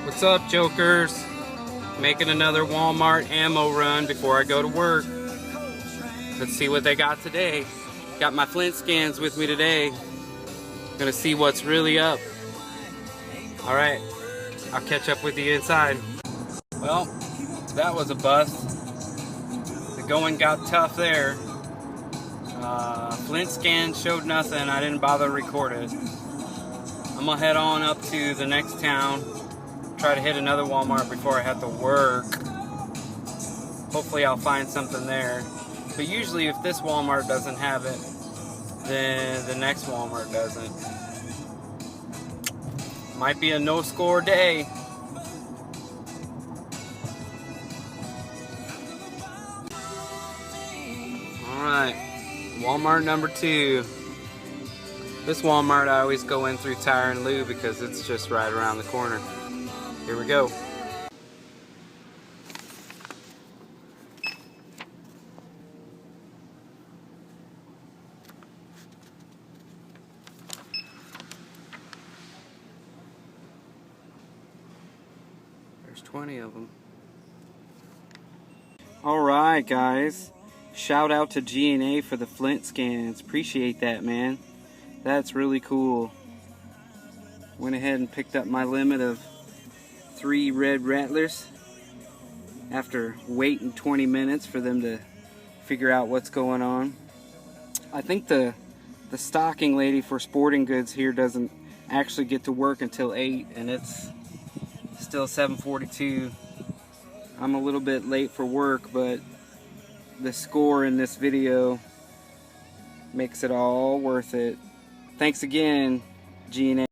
What's up, jokers? Making another Walmart ammo run before I go to work. Let's see what they got today. Got my flint scans with me today. Gonna see what's really up. Alright, I'll catch up with you inside. Well, that was a bust. The going got tough there. Flint scan showed nothing. I didn't bother to record it. I'm gonna head on up to the next town. Try to hit another Walmart before I have to work. Hopefully I'll find something there. But usually if this Walmart doesn't have it, then the next Walmart doesn't. Might be a no-score day. Alright, Walmart number 2. This Walmart I always go in through Tire and Lube because it's just right around the corner. Here we go. There's 20 of them. Alright guys, shout out to G&A for the flint scans. Appreciate that, man. That's really cool. Went ahead and picked up my limit of 3 red rattlers after waiting 20 minutes for them to figure out what's going on. I think the stocking lady for sporting goods here doesn't actually get to work until 8, and it's still 7:42. I'm a little bit late for work, but the score in this video makes it all worth it. Thanks again, G&A.